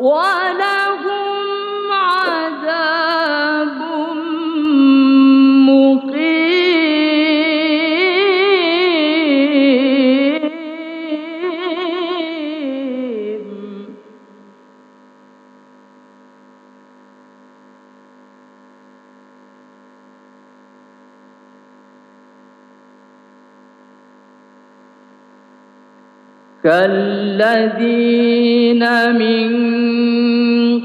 ولهم عذاب مقيم. كالذين من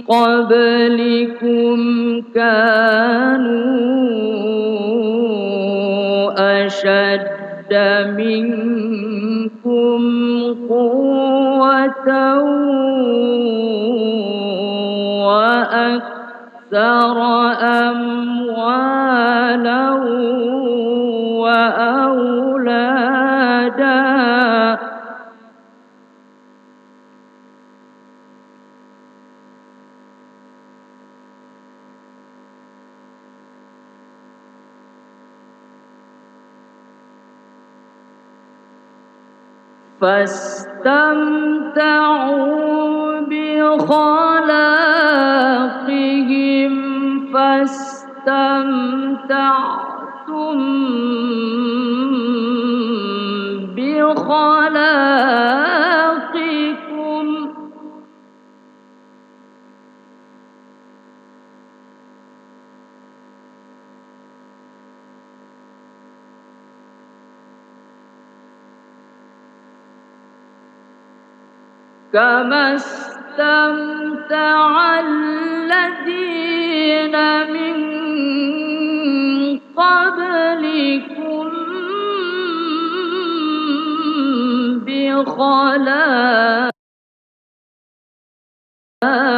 قبلكم كانوا أشد منكم قوة وأكثر أموالا وأولادا فاستمتعوا بخلاقهم فاستمتعتم بخلاقكم كما استمتع الذين من قبلكم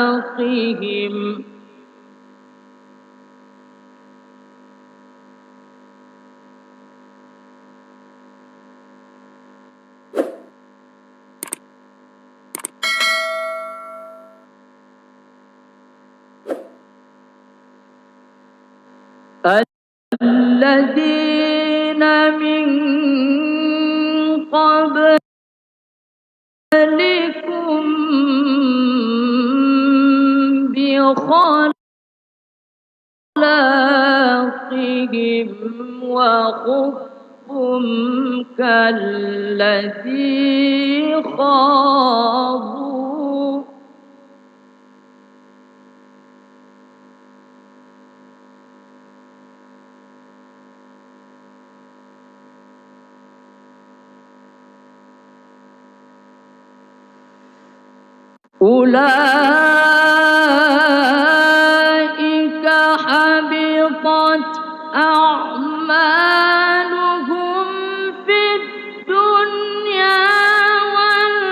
بخلاقهم الذين من قبلكم بخلاقهم وخذتم كالذي خاضوا أولئك حبطت أعمالهم في الدنيا والآخرة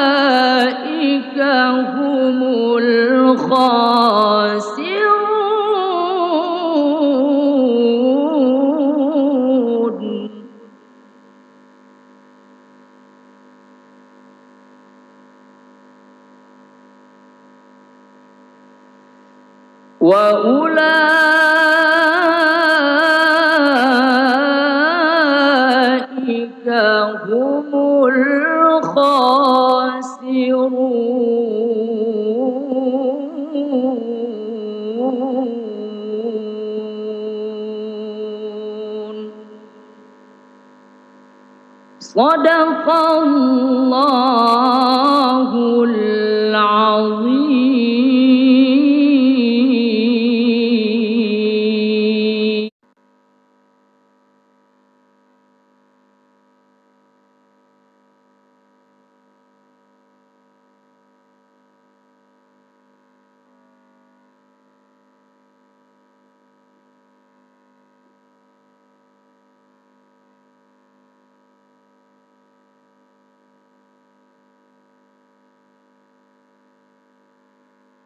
وأولئك هم الخاسرون وأولئك هم الخاسرون. صدق الله العظيم.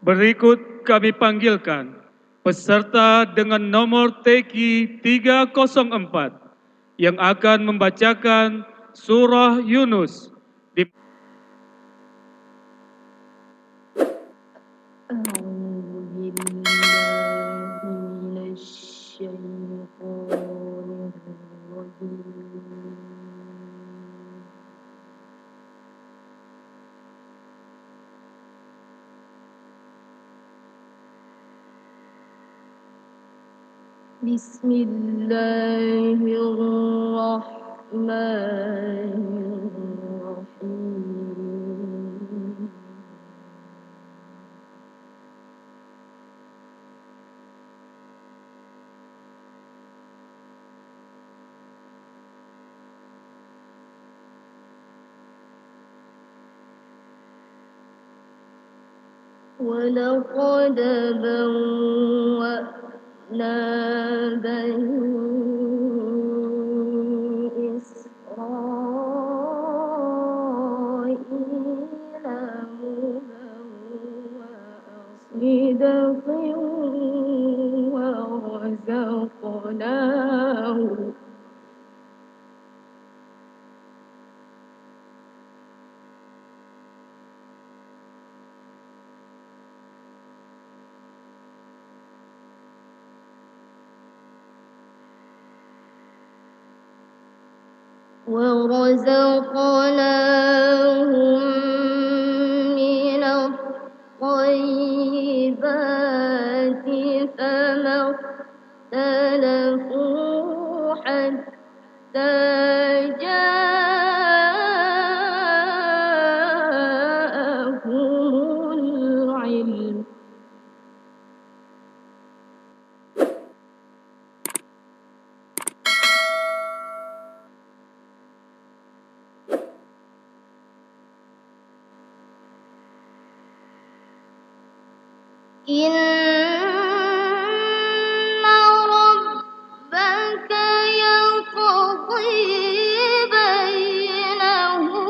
Berikut kami panggilkan peserta dengan nomor MTQ 304 yang akan membacakan surah Yunus. Bismillahirrahmanirrahim. ولقد بوأنا بني إسرائيل مبوأ صدق ورزقناهم من الطيبات فما اختلفوا حتى جاءهم العلم إن ربك يقضي بينهم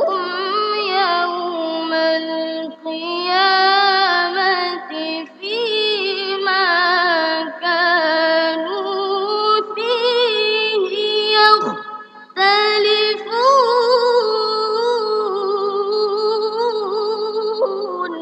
يوم القيامة فيما كانوا فيه يختلفون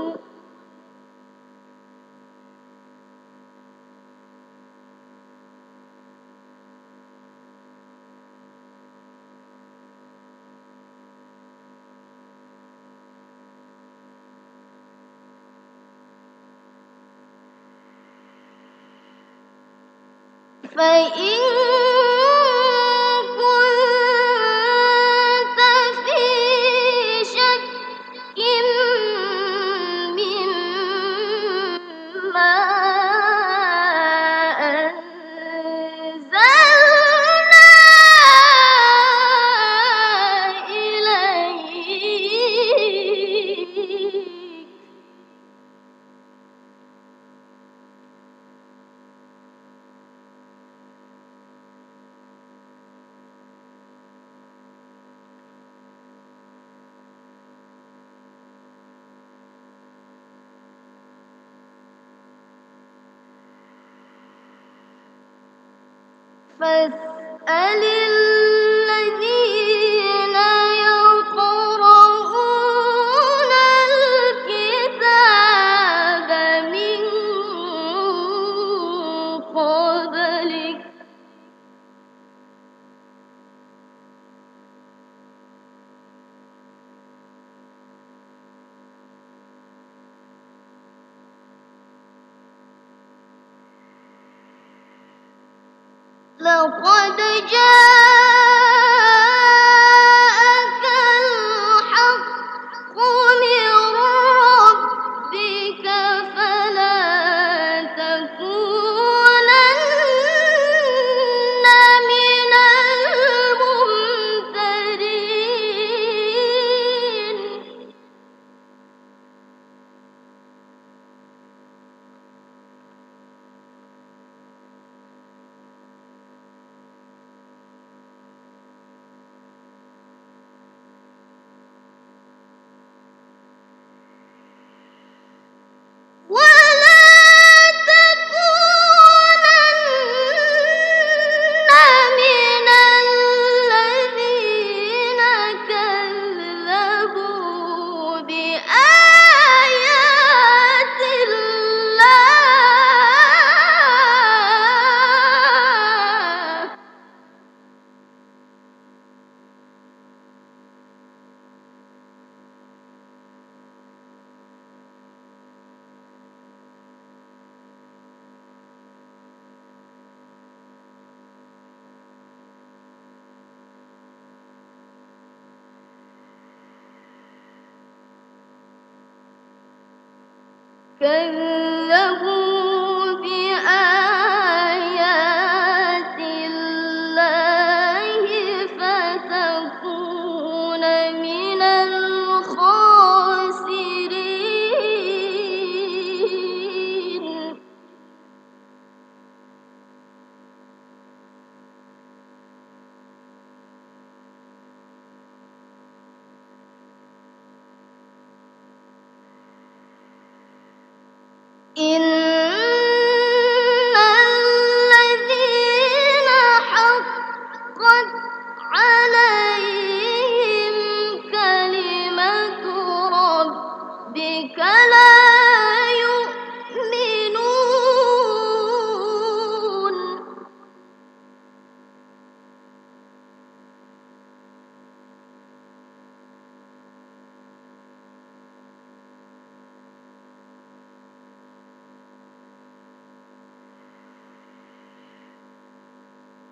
فإن كنت في شك مما أنزلنا إليك فاسأل الذين يقرؤون الكتاب من قبلك لقد جاءك الحق من ربك فلا تكونن من الممترين كذبوا بآيات الله فتكون من الخاسرين. إن الذين حقت عليهم كلمة ربك لا يؤمنون.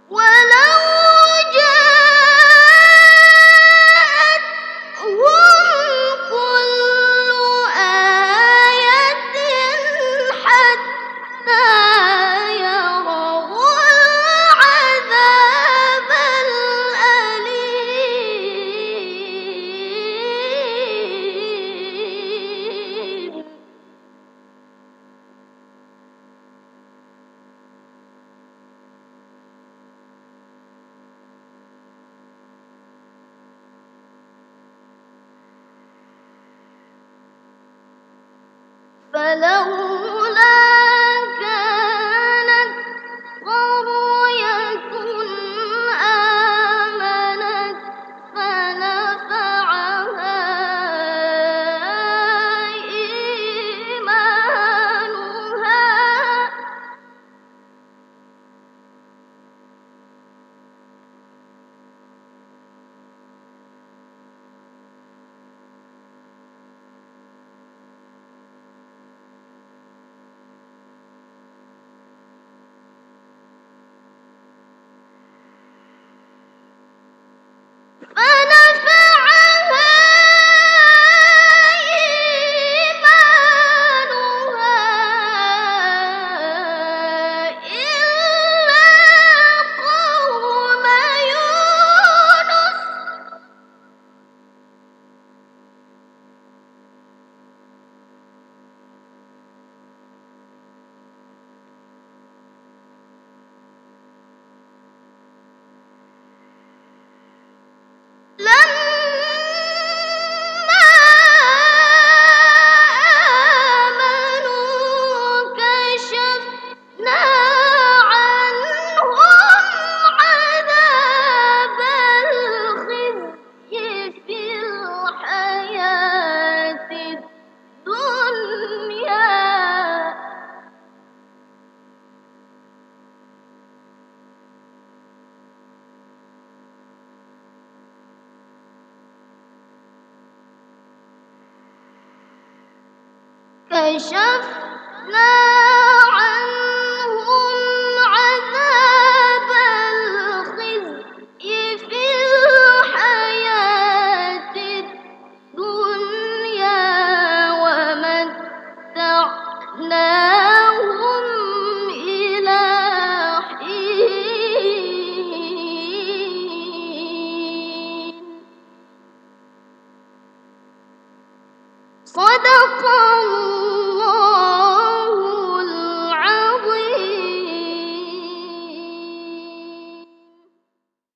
ولو جاءتهم كل آية حتى يروا العذاب الأليم. فلولا كانت قرية آمنت فنفعها إيمانها إلا قوم يونس لما آمنوا كشفنا عنهم عذاب الخزي في الحياة الدنيا كشفنا عنهم عذاب الخزي في الحياة الدنيا ومتعناهم إلى حين. صدق الله